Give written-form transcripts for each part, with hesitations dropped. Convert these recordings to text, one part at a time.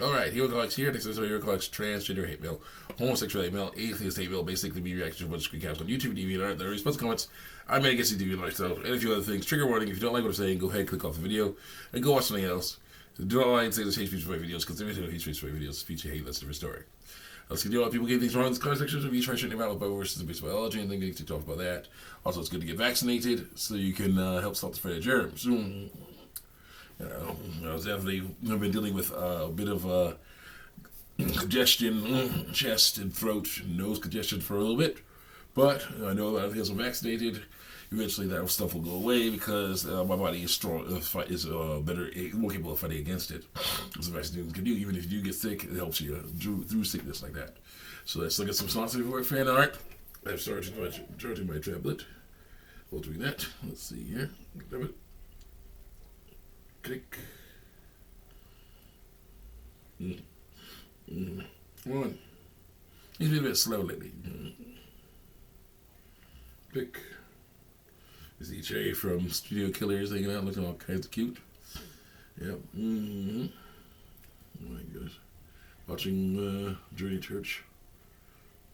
Alright, here collects here. Next episode here collects transgender hate mail, homosexual hate mail, atheist hate mail, basically me reaction to a bunch of screencaps on YouTube, DeviantArt. There are response comments. I may get some DeviantArt stuff and a few other things. Trigger warning: if you don't like what I'm saying, go ahead, click off the video, and go watch something else. Do not lie and say there's hate speech for my videos, because there is no hate speech for my videos. Feature hate, that's a different story. Let's continue on. People get things wrong in the comment section, so we try shooting them out with Bible verses and basic biology, and then getting to talk about that. Also, it's good to get vaccinated so you can help stop the spread of germs. I was definitely been dealing with a bit of congestion, chest and throat, and nose congestion for a little bit. But I know that as I'm vaccinated, eventually that stuff will go away because my body is strong, is better, more capable of fighting against it. As a vaccine can do, even if you do get sick, it helps you through sickness like that. So let's look at some sponsored fan art. I've started my tablet. While doing that, let's see here. Click. One. He's been a bit slow lately. Click. Is the J from Studio Killers hanging out looking all kinds of cute? Yep. Oh my goodness. Watching Journey Church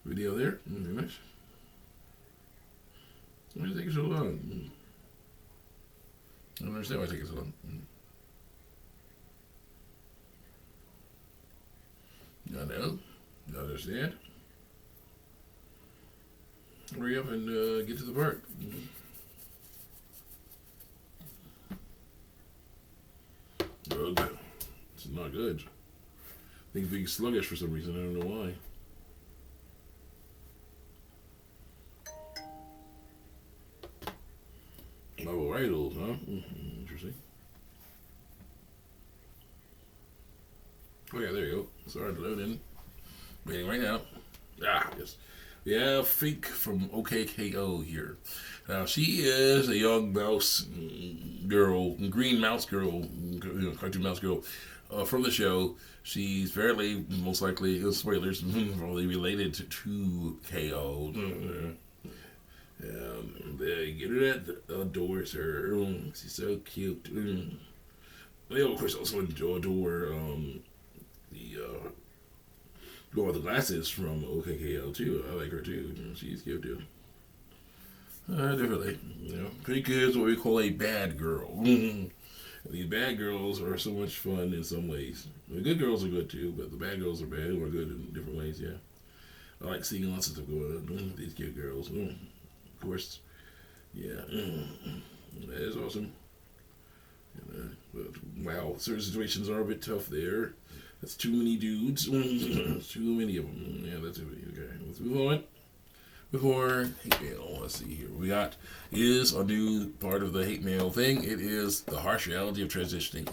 video there. Very nice. Why is it taking so long? I don't understand why it's taking so long. I know. I understand. Hurry up and get to the part. Ugh. It's not good. Things being sluggish for some reason. I don't know why. Marvel Rivals, huh? Interesting. Oh yeah, there you go. Sorry to load in. Waiting right now. Ah, yes. We have Fink from OKKO here. Now, she is a young mouse girl, green mouse girl, cartoon mouse girl from the show. She's fairly, most likely, spoilers, probably related to KO. The internet adores her. She's so cute. They, of course, also adore the girl with the glasses from OKKO too. I like her too. She's cute too. Definitely. Pink is what we call a bad girl. These bad girls are so much fun in some ways. The good girls are good too, but the bad girls are bad or good in different ways. Yeah, I like seeing lots of stuff going on. These cute girls, of course. Yeah, that is awesome. But wow, certain situations are a bit tough there. That's too many dudes. Too many of them. Yeah, that's too many. Okay, let's move on. Before hate mail, let's see here. What we got is a new part of the hate mail thing. It is the harsh reality of transitioning.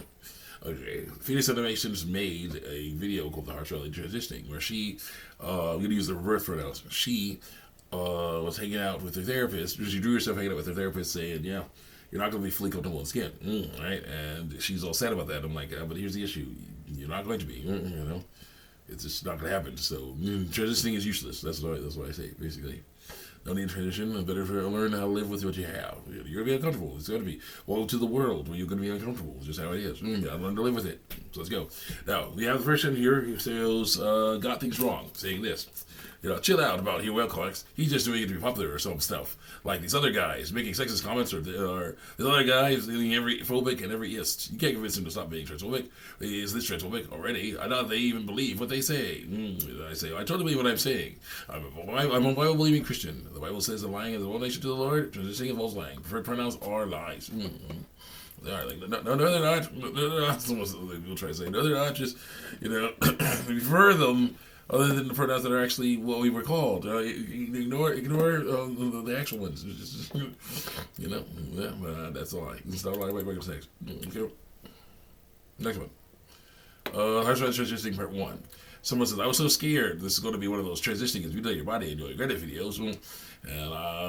Okay, Phoenix Animations made a video called The Harsh Reality of Transitioning, where she, I'm going to use the reverse pronouns. She was hanging out with her therapist. She drew herself hanging out with her therapist saying, yeah, you're not going to be fully comfortable in skin, right? And she's all sad about that. I'm like, but here's the issue. You're not going to be, It's just not going to happen. So transitioning is useless. That's what I say, basically. No need to transition. Better learn how to live with what you have. You're going to be uncomfortable. It's going to be. Welcome to the world where you're going to be uncomfortable. It's just how it is. You got to learn to live with it. So let's go. Now, we have the person here who says, got things wrong, saying this. Chill out about Hero Whale comics. He's just doing it to be popular or some stuff. Like these other guys making sexist comments, or this other guy is being every phobic and every ist. You can't convince him to stop being transphobic. Is this transphobic already? I doubt they even believe what they say. I say, I totally believe what I'm saying. I'm a Bible-believing Christian. The Bible says the lying is the one nation to the Lord. Transitioning involves lying. Preferred pronouns are lies. They are like, no, they're not. No, they're not. They'll try to say, no, they're not. Just, we prefer them. Other than the pronouns that are actually what we were called, ignore the actual ones. Just, that's a lie. It's not a lie about regular sex. Okay. Next one. Harsh transitioning part 1. Someone says, I was so scared. This is going to be one of those transitioning as we do your body and your Reddit videos. And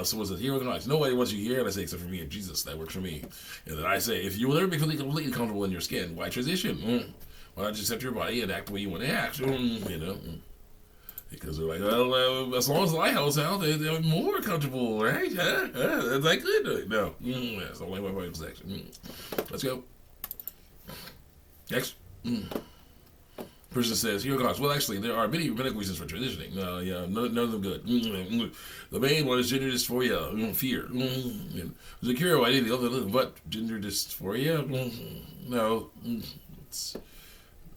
someone says, here we're nobody wants you here. And I say, except for me and Jesus. That works for me. And then I say, if you will never be completely comfortable in your skin, why transition? Why not just accept your body and act the way you want to act? Because they're like, well, as long as the lighthouse out, they're more comfortable, right? That's like good. No, that's only my point of sex. Let's go. Next. Person says, here goes. Well, actually, there are many medical reasons for transitioning. None of them good. The main one is gender dysphoria, fear. There's a cure by anything other than what? Gender dysphoria? No, it's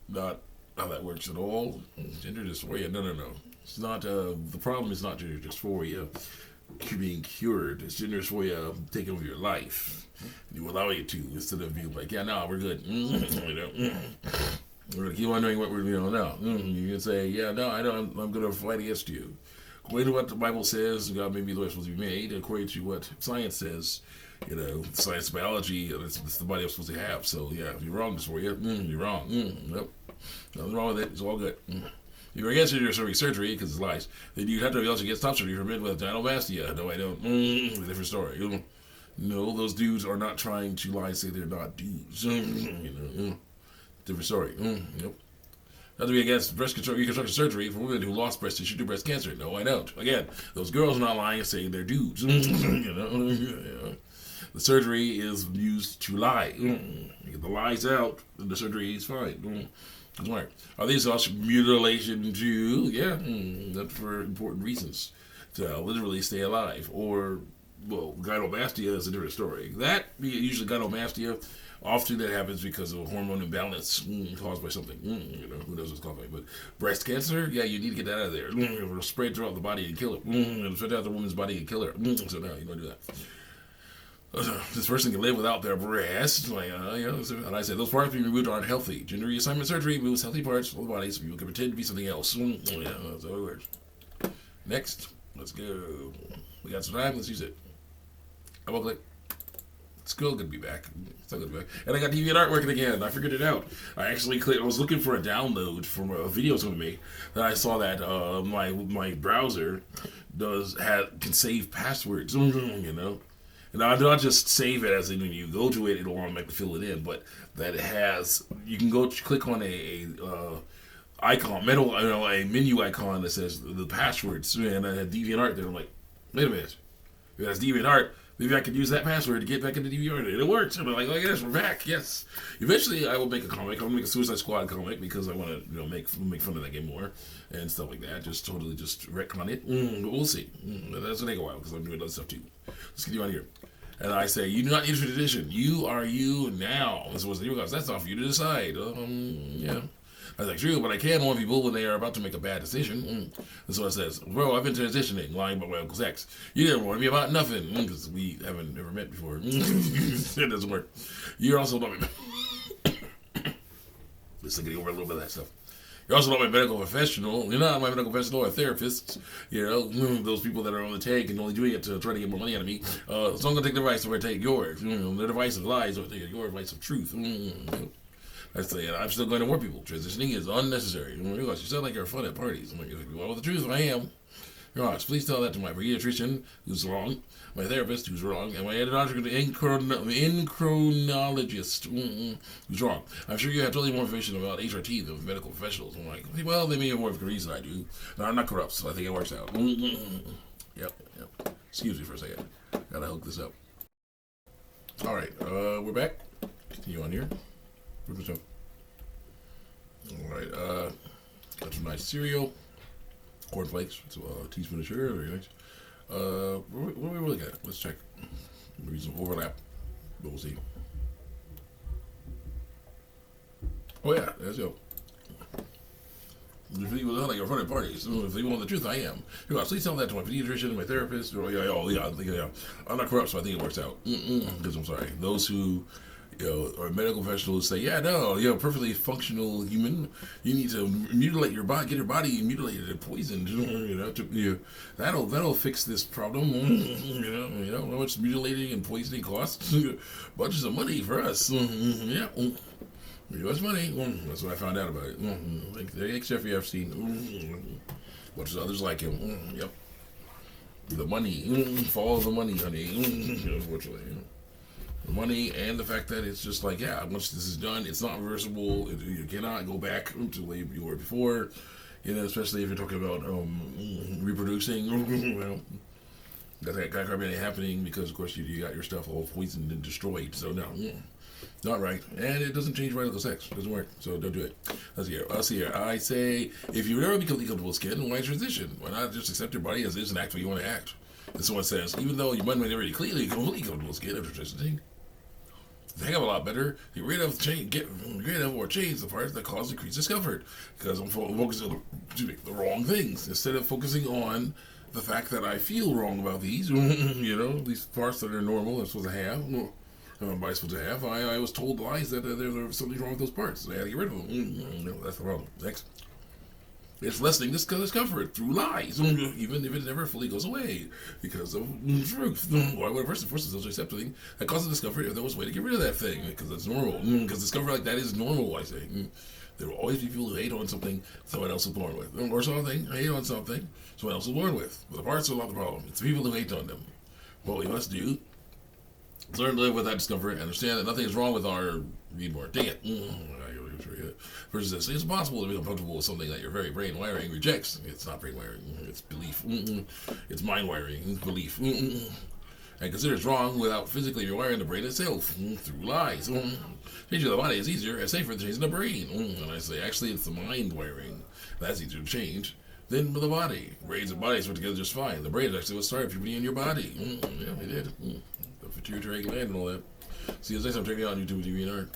not how that works at all. Gender dysphoria, no. It's not, the problem is not gender dysphoria being cured. It's gender dysphoria taking over your life. You allowing it to, instead of being like, yeah, no, we're good. We're going to keep on doing what we're doing now. You can say, yeah, no, I don't, I'm going to fight against you. According to what the Bible says, God made me the way it's supposed to be made. According to what science says, science, biology, that's the body I'm supposed to have. So, yeah, if you're wrong, dysphoria, you're wrong. Nope. Nothing wrong with it. It's all good. If you're against surgery, because it's lies, then you'd have to be also against top surgery for men with gynecomastia. No, I don't. A different story. No, those dudes are not trying to lie and say they're not dudes. Different story. Yep. Not to be against breast reconstruction surgery for women who lost breast tissue to breast cancer. No, I don't. Again, those girls are not lying and saying they're dudes. The surgery is used to lie. Get the lies out, and the surgery is fine. Smart. Are these also mutilation too? Yeah, that's for important reasons. To literally stay alive. Or, well, gynecomastia is a different story. That, usually gynecomastia, often that happens because of a hormone imbalance caused by something. Who knows what's caused by it. But breast cancer, yeah, you need to get that out of there. It'll spread throughout the body and kill it. It'll spread out the woman's body and kill her. So no, you don't do that. This person can live without their breasts. And I said, those parts being removed aren't healthy. Gender reassignment surgery removes healthy parts of the body so people can pretend to be something else. That's how it works. Next, let's go. We got some time, let's use it. I'm gonna click. It's still good to be back. And I got DeviantArt working again. I figured it out. I was looking for a download from a video someone made. Then I saw that my browser can save passwords. And I not just save it as in when you go to it, it'll automatically fill it in, but that it has. You can go click on a icon, a menu icon that says the passwords, and I had DeviantArt there. I'm like, wait a minute, if that's DeviantArt, maybe I could use that password to get back into DeviantArt. And it works. I'm like, look at this, we're back. Yes. Eventually, I will make a comic. I'm gonna make a Suicide Squad comic because I want to, make fun of that game more and stuff like that. Just totally retcon it. We'll see. That's gonna take a while because I'm doing other stuff too. Let's get you on here. And I say, you do not need a tradition. You are you now. This was the goes, that's not for you to decide. Yeah. I was like, true, but I can warn people when they are about to make a bad decision. And so it says, bro, I've been transitioning, lying about my uncle's ex. You didn't warn me about nothing, because we haven't never met before. It doesn't work. You're also not just getting over a little bit of that stuff. You're also not my medical professional. You're not my medical professional or a therapist. Those people that are on the take and only doing it to try to get more money out of me. So I'm going to take their advice over take yours. Their advice of lies or take your advice of truth. I say, I'm still going to warn people. Transitioning is unnecessary. You sound like you're fun at parties. I'm like, well, the truth, I am. Gosh, please tell that to my pediatrician, who's wrong, my therapist, who's wrong, and my endocrinologist, who's wrong. I'm sure you have totally more information about HRT than medical professionals. I'm like, well, they may have more information than I do. No, I'm not corrupt, so I think it works out. Yep. Excuse me for a second. Gotta hook this up. All right, we're back. Continue on here. All right, got some nice cereal. Cornflakes, so a teaspoon of sugar, very nice. What do we really got? Let's check. Maybe some overlap, but we'll see. Oh yeah, there's go. If people sound like you're fun at parties, if they want the truth, I am. Please tell that to my pediatrician and my therapist. Yeah. I'm not corrupt, so I think it works out. Because I'm sorry, those who or medical professionals say, yeah, no, you're a perfectly functional human. You need to mutilate your body, get your body mutilated and poisoned. That'll fix this problem. How much mutilating and poisoning costs? Bunches of money for us. Yeah. U.S. money. That's what I found out about it. The ex-Jeffrey Epstein. Bunches of others like him. Yep. The money. Follow the money, honey. Unfortunately. Money and the fact that it's just like, once this is done, it's not reversible. You cannot go back to the way you were before. Especially if you're talking about reproducing. That can't be happening because, of course, you got your stuff all poisoned and destroyed. So no, Not right. And it doesn't change radical sex. It doesn't work. So don't do it. Let's see here. Let's see here. I say, if you never become comfortable with skin, why transition? Why not just accept your body as it is and act what you want to act? And someone says, even though you might not be completely comfortable with skin after transitioning, think of a lot better. Get rid of, or change the parts that cause increased discomfort. Because I'm focusing on the wrong things instead of focusing on the fact that I feel wrong about these. These parts that are normal, I'm supposed to have. Am I supposed to have? I was told lies that there was something wrong with those parts. So I had to get rid of them. No, that's the problem. Next. It's lessening this discomfort through lies, even if it never fully goes away because of truth. Why would a person force themselves to accept something that causes discomfort if there was a way to get rid of that thing? Because it's normal. Because discomfort like that is normal, I say. There will always be people who hate on something someone else was born with. Or something, hate on something someone else was born with. But the parts are not the problem. It's the people who hate on them. What we must do is learn to live with that discomfort and understand that nothing is wrong with our reborn. Dang it. Versus this, it's possible to become comfortable with something that your very brain wiring rejects. It's not brain wiring, it's belief. It's mind wiring, it's belief. And consider it's wrong without physically rewiring the brain itself through lies. Changing the body is easier and safer than changing the brain. And I say, actually, it's the mind wiring that's easier to change than the body. Brains and bodies work together just fine. The brain is actually what started puberty in your body. Yeah, it did. The pituitary gland and all that. See you next time. Check me out on YouTube, TV, and art.